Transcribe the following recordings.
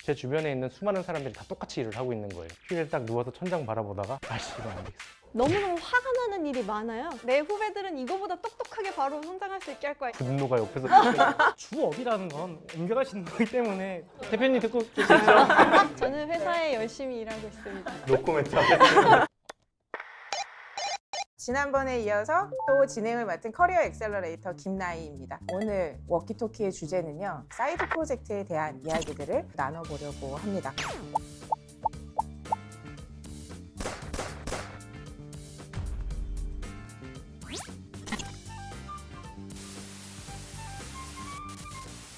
제 주변에 있는 수많은 사람들이 다 똑같이 일을 하고 있는 거예요. 휴일에 딱 누워서 천장 바라보다가 아씨 이거 안 되겠어. 너무너무 화가 나는 일이 많아요. 내 후배들은 이거보다 똑똑하게 바로 성장할 수 있게 할 거야. 분노가 옆에서 주업이라는 건 옮겨갈 수 있는 거기 때문에 대표님 듣고 계시죠? 저는 회사에 열심히 일하고 있습니다. 노코멘트 하겠습니다. 지난번에 이어서 또 진행을 맡은 커리어 엑셀러레이터 김나희입니다. 오늘 워키토키의 주제는요, 사이드 프로젝트에 대한 이야기들을 나눠보려고 합니다.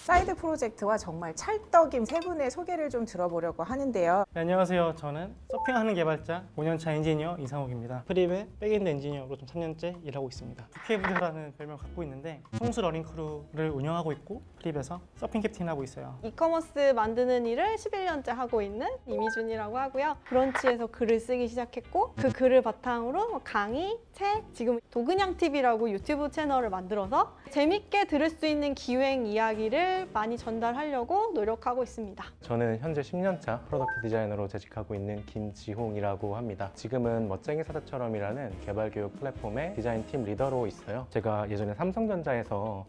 사이드 프로젝트와 정말 찰떡인 세 분의 소개를 좀 들어보려고 하는데요. 네, 안녕하세요. 저는 서핑하는 개발자 5년차 엔지니어 이상욱입니다. 프립의 백엔드 엔지니어로 좀 3년째 일하고 있습니다. 부캐브드라는 별명을 갖고 있는데 성수 러닝 크루를 운영하고 있고 프립에서 서핑 캡틴하고 있어요. 이커머스 만드는 일을 11년째 하고 있는 이미준이라고 하고요. 브런치에서 글을 쓰기 시작했고 그 글을 바탕으로 뭐 강의, 책, 지금 도그냥TV라고 유튜브 채널을 만들어서 재밌게 들을 수 있는 기획 이야기를 많이 전달하려고 노력하고 있습니다. 저는 현재 10년차 프로덕트 디자이너로 재직하고 있는 김지홍이라고 합니다. 지금은 멋쟁이 사다처럼이라는 개발 교육 플랫폼의 디자인 팀 리더로 있어요. 제가 예전에 삼성전자에서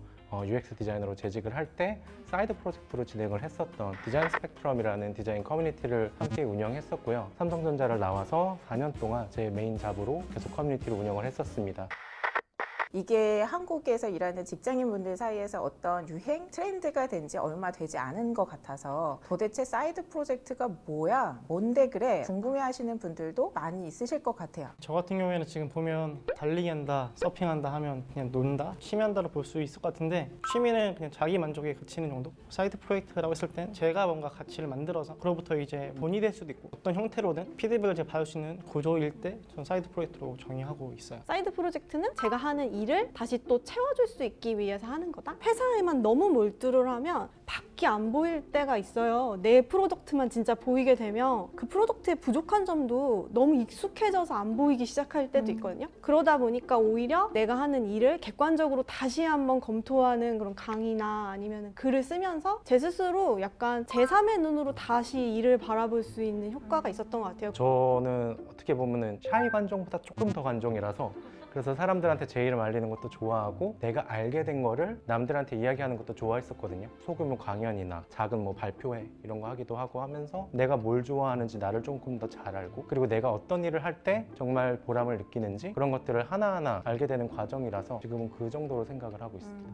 UX 디자이너로 재직을 할 때 사이드 프로젝트로 진행을 했었던 디자인 스펙트럼이라는 디자인 커뮤니티를 함께 운영했었고요. 삼성전자를 나와서 4년 동안 제 메인 잡으로 계속 커뮤니티를 운영을 했었습니다. 이게 한국에서 일하는 직장인분들 사이에서 어떤 유행 트렌드가 된 지 얼마 되지 않은 것 같아서 도대체 사이드 프로젝트가 뭐야? 뭔데 그래? 궁금해하시는 분들도 많이 있으실 것 같아요. 저 같은 경우에는 지금 보면 달리기 한다, 서핑한다 하면 그냥 논다, 취미한다로 볼 수 있을 것 같은데 취미는 그냥 자기 만족에 그치는 정도? 사이드 프로젝트라고 했을 땐 제가 뭔가 가치를 만들어서 그로부터 이제 돈이 될 수도 있고 어떤 형태로든 피드백을 제가 받을 수 있는 구조일 때 전 사이드 프로젝트로 정의하고 있어요. 사이드 프로젝트는 제가 하는 일을 다시 또 채워줄 수 있기 위해서 하는 거다. 회사에만 너무 몰두를 하면 밖이 안 보일 때가 있어요. 내 프로덕트만 진짜 보이게 되면 그 프로덕트의 부족한 점도 너무 익숙해져서 안 보이기 시작할 때도 있거든요. 그러다 보니까 오히려 내가 하는 일을 객관적으로 다시 한번 검토하는 그런 강의나 아니면 글을 쓰면서 제 스스로 약간 제3의 눈으로 다시 일을 바라볼 수 있는 효과가 있었던 것 같아요. 저는 어떻게 보면은 샤이 관종보다 조금 더 관종이라서 그래서 사람들한테 제 이름 알리는 것도 좋아하고 내가 알게 된 거를 남들한테 이야기하는 것도 좋아했었거든요. 소규모 강연이나 작은 뭐 발표회 이런 거 하기도 하고 하면서 내가 뭘 좋아하는지 나를 조금 더 잘 알고 그리고 내가 어떤 일을 할 때 정말 보람을 느끼는지 그런 것들을 하나하나 알게 되는 과정이라서 지금은 그 정도로 생각을 하고 있습니다.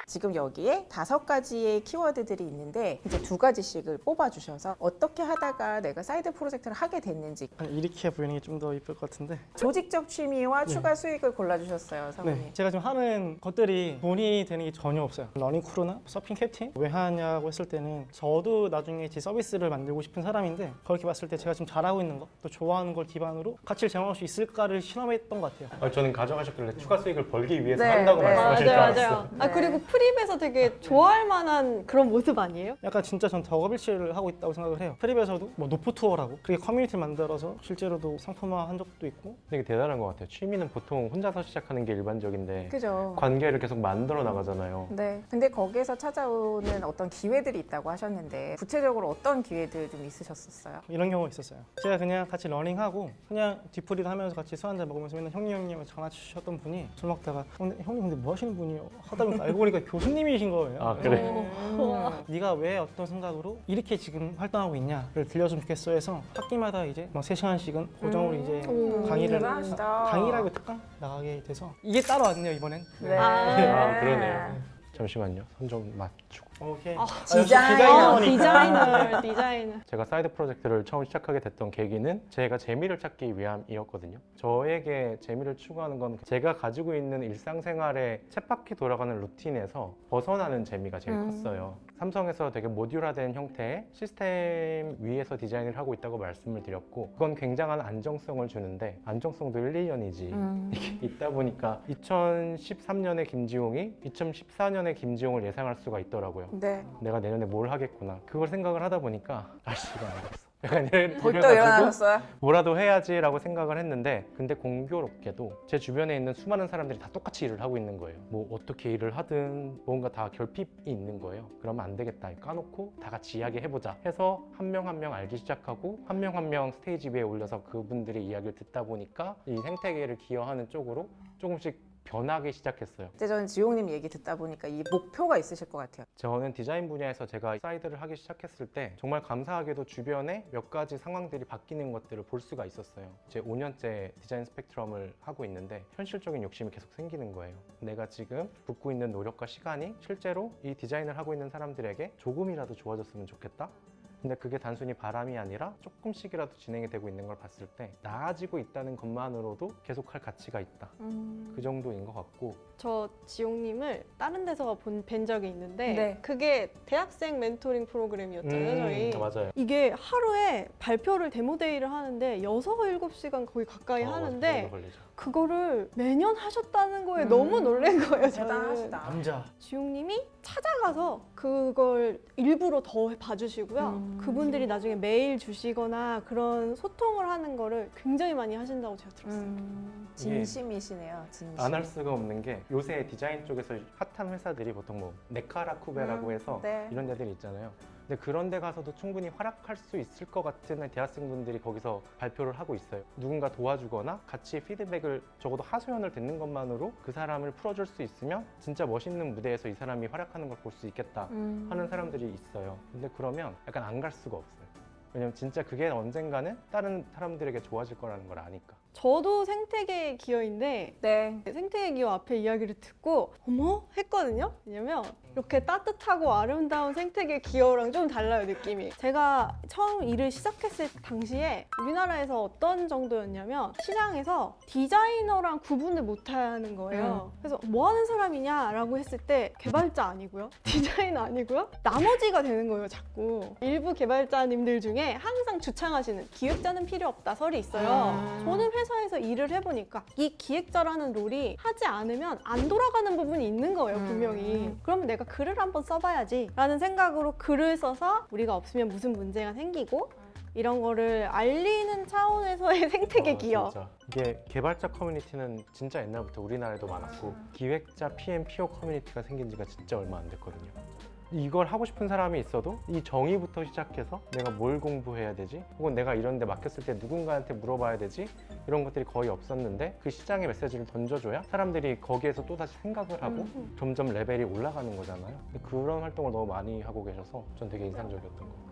지금 여기에 5가지의 키워드들이 있는데 이제 2가지씩을 뽑아주셔서 어떻게 하다가 내가 사이드 프로젝트를 하게 됐는지 이렇게 보이는 게 좀 더 이쁠 것 같은데 조직적 취미와 추가 수익을 골라주셨어요, 사모님. 네, 제가 지금 하는 것들이 돈이 되는 게 전혀 없어요. 러닝 크루나 서핑 캡틴 왜 하냐고 했을 때는 저도 나중에 제 서비스를 만들고 싶은 사람인데 그렇게 봤을 때 제가 지금 잘하고 있는 거 또 좋아하는 걸 기반으로 가치를 제공할 수 있을까를 실험했던 것 같아요. 저는 가져가셨길래 추가 수익을 벌기 위해서 네, 한다고 네. 말씀하실 줄 맞아요, 알았어요. 맞아요. 아, 그리고 프립에서 되게 좋아할 만한 그런 모습 아니에요? 약간 진짜 전 작업일치를 하고 있다고 생각을 해요. 프립에서도 뭐 노프 투어라고 그게 커뮤니티를 만들어서 실제로도 상품화한 적도 있고 되게 대단한 것 같아요. 취미는 보통 혼자서 시작하는 게 일반적인데 그죠? 관계를 계속 만들어 나가잖아요. 네. 근데 거기에서 찾아오는 어떤 기회들이 있다고 하셨는데 구체적으로 어떤 기회들 좀 있으셨었어요? 이런 경우가 있었어요. 제가 그냥 같이 러닝하고 그냥 뒤풀이도 하면서 같이 술 한잔 먹으면서 맨날 형님 전화주셨던 분이 술 먹다가 형님 근데 뭐 하시는 분이요? 하다 보니까 알고 보니까 교수님이신 거예요. 아, 그래? 네가 왜 어떤 생각으로 이렇게 지금 활동하고 있냐를 들려주면 좋겠어 해서 학기마다 이제 뭐 3시간씩은 고정으로 이제 강의를 대단하시다. 강의라고 특강 나가게 돼서 이게 따로 왔네요 이번엔. 네. 아, 그러네요. 잠시만요. 손 좀 맞추고. 오케이. 디자이너. 디자이너. 제가 사이드 프로젝트를 처음 시작하게 됐던 계기는 제가 재미를 찾기 위함이었거든요. 저에게 재미를 추구하는 건 제가 가지고 있는 일상생활의 쳇바퀴 돌아가는 루틴에서 벗어나는 재미가 제일 컸어요. 삼성에서 되게 모듈화된 형태의 시스템 위에서 디자인을 하고 있다고 말씀을 드렸고 그건 굉장한 안정성을 주는데 안정성도 1, 2년이지 이게 있다 보니까 2013년에 김지용이 2014년에 김지용을 예상할 수가 있더라고요. 네. 내가 내년에 뭘 하겠구나 그걸 생각을 하다 보니까 아씨 이거 안 되겠어 약간 이래가지고 벌떡 일어나셨어요? 뭐라도 해야지라고 생각을 했는데, 근데 공교롭게도 제 주변에 있는 수많은 사람들이 다 똑같이 일을 하고 있는 거예요. 뭐 어떻게 일을 하든 뭔가 다 결핍이 있는 거예요. 그러면 안 되겠다, 까놓고 다 같이 이야기해보자 해서 한 명 한 명 알기 시작하고 한 명 한 명 스테이지 위에 올려서 그분들의 이야기를 듣다 보니까 이 생태계를 기여하는 쪽으로 조금씩 변하기 시작했어요. 이제 저는 지용님 얘기 듣다 보니까 이 목표가 있으실 것 같아요. 저는 디자인 분야에서 제가 사이드를 하기 시작했을 때 정말 감사하게도 주변에 몇 가지 상황들이 바뀌는 것들을 볼 수가 있었어요. 제 5년째 디자인 스펙트럼을 하고 있는데 현실적인 욕심이 계속 생기는 거예요. 내가 지금 붓고 있는 노력과 시간이 실제로 이 디자인을 하고 있는 사람들에게 조금이라도 좋아졌으면 좋겠다. 근데 그게 단순히 바람이 아니라 조금씩이라도 진행이 되고 있는 걸 봤을 때 나아지고 있다는 것만으로도 계속할 가치가 있다. 그 정도인 것 같고. 저 지용님을 다른 데서 뵌 적이 있는데 네. 그게 대학생 멘토링 프로그램이었잖아요. 저희. 맞아요. 이게 하루에 발표를 데모데이를 하는데 6, 7시간 거의 가까이 맞아, 하는데 오래 걸리죠. 그거를 매년 하셨다는 거에 너무 놀란 거예요. 저는. 대단하시다. 남자. 지용님이 찾아가서 그걸 일부러 더 봐주시고요. 그분들이 나중에 메일 주시거나 그런 소통을 하는 거를 굉장히 많이 하신다고 제가 들었어요. 진심이시네요. 진심. 안 할 수가 없는 게 요새 디자인 쪽에서 핫한 회사들이 보통 뭐 네카라쿠베라고 해서 네. 이런 데들이 있잖아요. 근데 그런 데 가서도 충분히 활약할 수 있을 것 같은 대학생분들이 거기서 발표를 하고 있어요. 누군가 도와주거나 같이 피드백을 적어도 하소연을 듣는 것만으로 그 사람을 풀어줄 수 있으면 진짜 멋있는 무대에서 이 사람이 활약하는 걸 볼 수 있겠다 하는 사람들이 있어요. 근데 그러면 약간 안 갈 수가 없어요. 왜냐면 진짜 그게 언젠가는 다른 사람들에게 좋아질 거라는 걸 아니까. 저도 생태계 기여인데 네. 생태계 기여 앞에 이야기를 듣고 어머? 했거든요. 왜냐면 이렇게 따뜻하고 아름다운 생태계 기여랑 좀 달라요, 느낌이. 제가 처음 일을 시작했을 당시에 우리나라에서 어떤 정도였냐면 시장에서 디자이너랑 구분을 못하는 거예요. 그래서 뭐 하는 사람이냐라고 했을 때 개발자 아니고요, 디자이너 아니고요, 나머지가 되는 거예요, 자꾸. 일부 개발자님들 중에 항상 주창하시는 기획자는 필요 없다 설이 있어요. 저는 회사에서 일을 해보니까 이 기획자라는 롤이 하지 않으면 안 돌아가는 부분이 있는 거예요, 분명히. 그러면 내가 글을 한번 써봐야지 라는 생각으로 글을 써서 우리가 없으면 무슨 문제가 생기고 이런 거를 알리는 차원에서의 생태계 기여. 진짜. 이게 개발자 커뮤니티는 진짜 옛날부터 우리나라에도 많았고 기획자, PM, PO 커뮤니티가 생긴 지가 진짜 얼마 안 됐거든요. 이걸 하고 싶은 사람이 있어도 이 정의부터 시작해서 내가 뭘 공부해야 되지? 혹은 내가 이런 데 맡겼을 때 누군가한테 물어봐야 되지? 이런 것들이 거의 없었는데 그 시장의 메시지를 던져줘야 사람들이 거기에서 또다시 생각을 하고 점점 레벨이 올라가는 거잖아요. 근데 그런 활동을 너무 많이 하고 계셔서 전 되게 인상적이었던 것 같아요.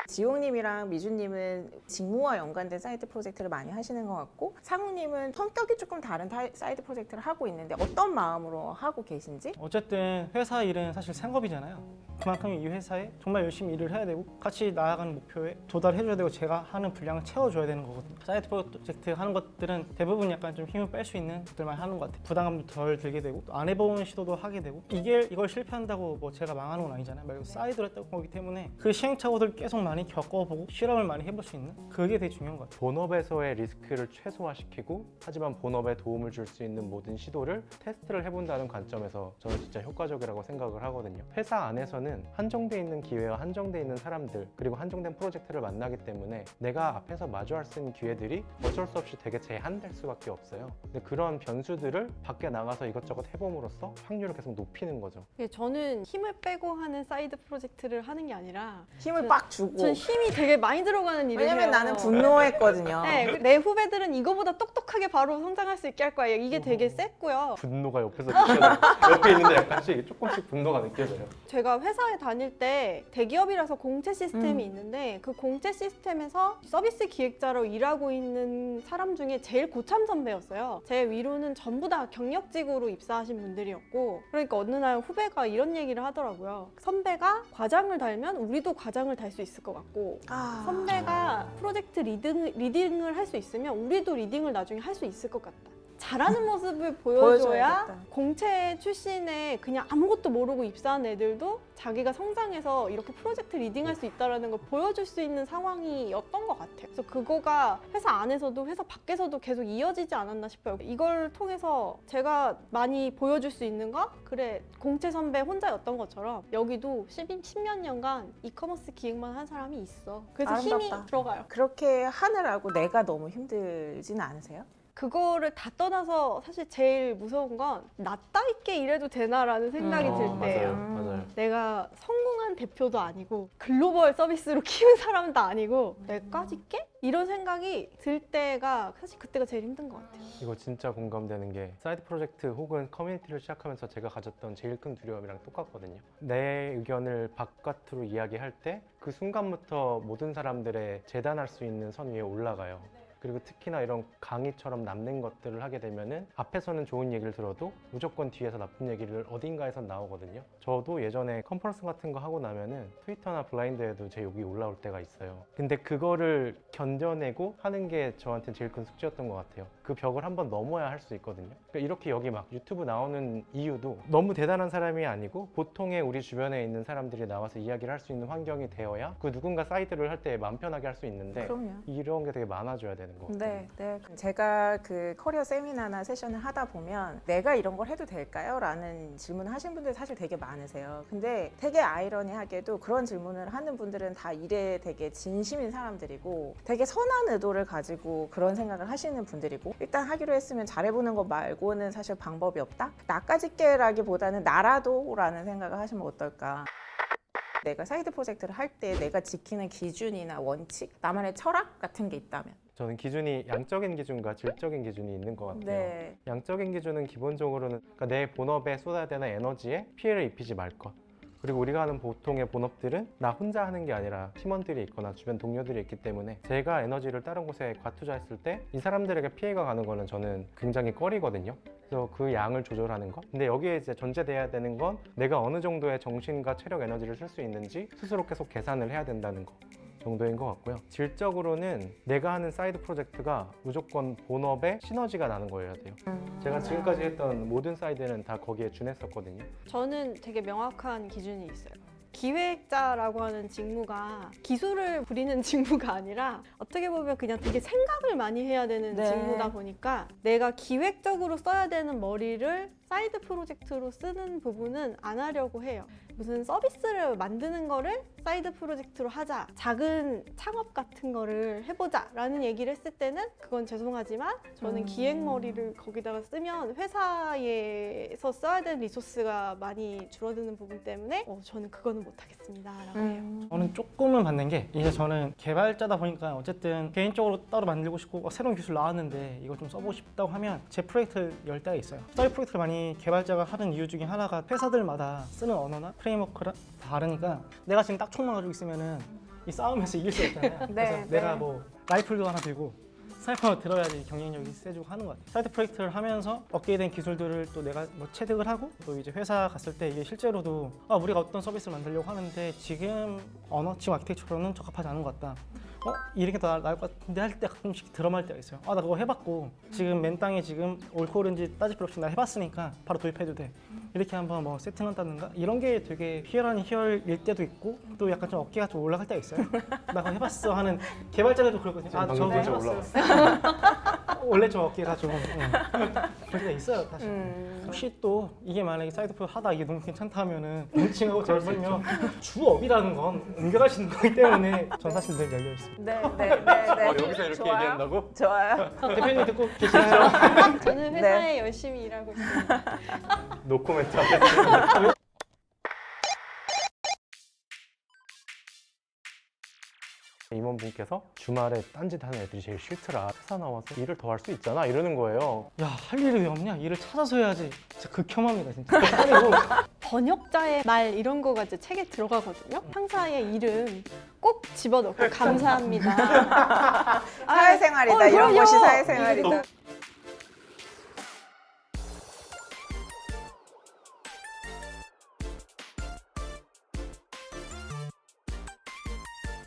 지용님이랑 미주님은 직무와 연관된 사이드 프로젝트를 많이 하시는 것 같고 상우님은 성격이 조금 다른 사이드 프로젝트를 하고 있는데 어떤 마음으로 하고 계신지? 어쨌든 회사 일은 사실 생업이잖아요. 그만큼 이 회사에 정말 열심히 일을 해야 되고 같이 나아가는 목표에 도달해줘야 되고 제가 하는 분량을 채워줘야 되는 거거든요. 사이드 프로젝트 하는 것들은 대부분 약간 좀 힘을 뺄 수 있는 것들만 하는 것 같아요. 부담감도 덜 들게 되고 또 안 해본 시도도 하게 되고 이걸 실패한다고 뭐 제가 망하는 건 아니잖아요. 말 그대로 사이드로 했던 거기 때문에 그 시행착오들 계속 많이 겪어보고 실험을 많이 해볼 수 있는 그게 되게 중요한 것 같아요. 본업에서의 리스크를 최소화시키고 하지만 본업에 도움을 줄 수 있는 모든 시도를 테스트를 해본다는 관점에서 저는 진짜 효과적이라고 생각을 하거든요. 회사 안에서는 한정돼 있는 기회와 한정돼 있는 사람들 그리고 한정된 프로젝트를 만나기 때문에 내가 앞에서 마주할 수 있는 기회들이 어쩔 수 없이 되게 제한될 수밖에 없어요. 근데 그런 변수들을 밖에 나가서 이것저것 해봄으로써 확률을 계속 높이는 거죠. 저는 힘을 빼고 하는 사이드 프로젝트를 하는 게 아니라 힘을 빡 주고 전 힘이 되게 많이 들어가는 일을 해요. 왜냐면 나는 분노했거든요. 네, 내 후배들은 이거보다 똑똑하게 바로 성장할 수 있게 할 거야. 이게 되게 셌고요. 분노가 옆에서 느껴져요. 옆에 있는데 약간씩 조금씩 분노가 느껴져요. 제가 회사에 다닐 때 대기업이라서 공채 시스템이 있는데 그 공채 시스템에서 서비스 기획자로 일하고 있는 사람 중에 제일 고참 선배였어요. 제 위로는 전부 다 경력직으로 입사하신 분들이었고 그러니까 어느 날 후배가 이런 얘기를 하더라고요. 선배가 과장을 달면 우리도 과장을 달 수 있을 것 같고 선배가 프로젝트 리딩을 할 수 있으면 우리도 리딩을 나중에 할 수 있을 것 같다. 잘하는 모습을 보여줘야 보여줘야겠다. 공채 출신의 그냥 아무것도 모르고 입사한 애들도 자기가 성장해서 이렇게 프로젝트 리딩할 수 있다는 걸 보여줄 수 있는 상황이었던 것 같아요. 그래서 그거가 회사 안에서도 회사 밖에서도 계속 이어지지 않았나 싶어요. 이걸 통해서 제가 많이 보여줄 수 있는 거? 그래, 공채 선배 혼자였던 것처럼 여기도 10몇 년간 이커머스 기획만 한 사람이 있어. 그래서 힘이 아름답다. 들어가요. 그렇게 하느라고 내가 너무 힘들지는 않으세요? 그거를 다 떠나서 사실 제일 무서운 건 나 따위게 일해도 되나라는 생각이 들 때예요. 맞아요. 내가 성공한 대표도 아니고 글로벌 서비스로 키운 사람도 아니고 내까짓게? 이런 생각이 들 때가 사실 그때가 제일 힘든 것 같아요. 이거 진짜 공감되는 게 사이드 프로젝트 혹은 커뮤니티를 시작하면서 제가 가졌던 제일 큰 두려움이랑 똑같거든요. 내 의견을 바깥으로 이야기할 때 그 순간부터 모든 사람들의 재단할 수 있는 선 위에 올라가요. 그리고 특히나 이런 강의처럼 남는 것들을 하게 되면은 앞에서는 좋은 얘기를 들어도 무조건 뒤에서 나쁜 얘기를 어딘가에서 나오거든요. 저도 예전에 컨퍼런스 같은 거 하고 나면은 트위터나 블라인드에도 제 욕이 올라올 때가 있어요. 근데 그거를 견뎌내고 하는 게 저한테 제일 큰 숙제였던 것 같아요. 그 벽을 한번 넘어야 할 수 있거든요. 그러니까 이렇게 여기 막 유튜브 나오는 이유도 너무 대단한 사람이 아니고 보통의 우리 주변에 있는 사람들이 나와서 이야기를 할 수 있는 환경이 되어야 그 누군가 사이드를 할 때 마음 편하게 할 수 있는데 그럼요. 이런 게 되게 많아져야 되는 것 같아요. 네, 네. 제가 그 커리어 세미나나 세션을 하다 보면 내가 이런 걸 해도 될까요? 라는 질문을 하신 분들 사실 되게 많으세요. 근데 되게 아이러니하게도 그런 질문을 하는 분들은 다 일에 되게 진심인 사람들이고 되게 선한 의도를 가지고 그런 생각을 하시는 분들이고 일단 하기로 했으면 잘해보는 거 말고는 사실 방법이 없다? 나까짓게라기보다는 나라도 라는 생각을 하시면 어떨까? 내가 사이드 프로젝트를 할 때 내가 지키는 기준이나 원칙, 나만의 철학 같은 게 있다면? 저는 기준이 양적인 기준과 질적인 기준이 있는 것 같아요. 네. 양적인 기준은 기본적으로는 그러니까 내 본업에 쏟아야 되는 에너지에 피해를 입히지 말 것. 그리고 우리가 하는 보통의 본업들은 나 혼자 하는 게 아니라 팀원들이 있거나 주변 동료들이 있기 때문에 제가 에너지를 다른 곳에 과투자했을 때 이 사람들에게 피해가 가는 거는 저는 굉장히 꺼리거든요. 그래서 그 양을 조절하는 것. 근데 여기에 이제 전제돼야 되는 건 내가 어느 정도의 정신과 체력 에너지를 쓸 수 있는지 스스로 계속 계산을 해야 된다는 거 정도인 것 같고요. 질적으로는 내가 하는 사이드 프로젝트가 무조건 본업에 시너지가 나는 거여야 돼요. 제가 지금까지 했던 모든 사이드는 다 거기에 준했었거든요. 저는 되게 명확한 기준이 있어요. 기획자라고 하는 직무가 기술을 부리는 직무가 아니라 어떻게 보면 그냥 되게 생각을 많이 해야 되는 네. 직무다 보니까 내가 기획적으로 써야 되는 머리를 사이드 프로젝트로 쓰는 부분은 안 하려고 해요. 무슨 서비스를 만드는 거를 사이드 프로젝트로 하자, 작은 창업 같은 거를 해보자 라는 얘기를 했을 때는 그건 죄송하지만 저는 기획 머리를 거기다가 쓰면 회사에서 써야 되는 리소스가 많이 줄어드는 부분 때문에 저는 그거는 못하겠습니다 라고 해요. 저는 조금은 받는 게 이제 저는 개발자다 보니까 어쨌든 개인적으로 따로 만들고 싶고 새로운 기술 나왔는데 이거 좀 써보고 싶다고 하면 제 프로젝트를 열 때가 있어요. 사이드 프로젝트를 많이 개발자가 하는 이유 중에 하나가 회사들마다 쓰는 언어나 프레임워크가 다르니까 내가 지금 딱 총만 가지고 있으면은 이 싸움에서 이길 수 없잖아요. 네, 그래서 네. 내가 뭐 라이플도 하나 들고 스나이퍼 들어야지 경쟁력이 세지고 하는 것 같아요. 사이드 프로젝트를 하면서 얻게 된 기술들을 또 내가 뭐 체득을 하고 또 이제 회사 갔을 때 이게 실제로도 우리가 어떤 서비스를 만들려고 하는데 지금 언어, 지금 아키텍처로는 적합하지 않은 것 같다. 이렇게 더 나을 것 같은데 할 때 가끔씩 드럼할 때가 있어요. 나 그거 해봤고 지금 맨 땅에 지금 옳고 그른지 따질 필요 없이 나 해봤으니까 바로 도입해도 돼. 이렇게 한번 뭐 세팅한다든가 이런 게 되게 희열 아닌 희열일 때도 있고 또 약간 좀 어깨가 좀 올라갈 때가 있어요. 나 그거 해봤어 하는 개발자들도 그렇거든요. 방금 저거 진짜 해봤어요. 원래 저 어깨가 좀 그럴 때가 있어요 사실. 혹시 또 이게 만약에 사이드 프로 하다 이게 너무 괜찮다 하면은 런칭하고 잘 벌면 주업이라는 건 옮겨갈 수 있는 거기 때문에 전 사실 늘 열려 있습니다. 네, 네, 네, 네. 여기서 이렇게 좋아요. 얘기한다고? 좋아요. 대표님 듣고 계시나요? 저는 회사에 열심히 일하고 있습니다. 노코멘트 하겠습니다. 임원분께서 주말에 딴짓 하는 애들이 제일 싫더라. 회사 나와서 일을 더 할 수 있잖아 이러는 거예요. 야, 할 일이 왜 없냐? 일을 찾아서 해야지. 진짜 극혐합니다, 진짜. 그리고 번역자의 말 이런 거가 이제 책에 들어가거든요. 상사의 이름 꼭 집어넣고 감사합니다. 사회생활이다. 이런 그럼요. 것이 사회생활이다.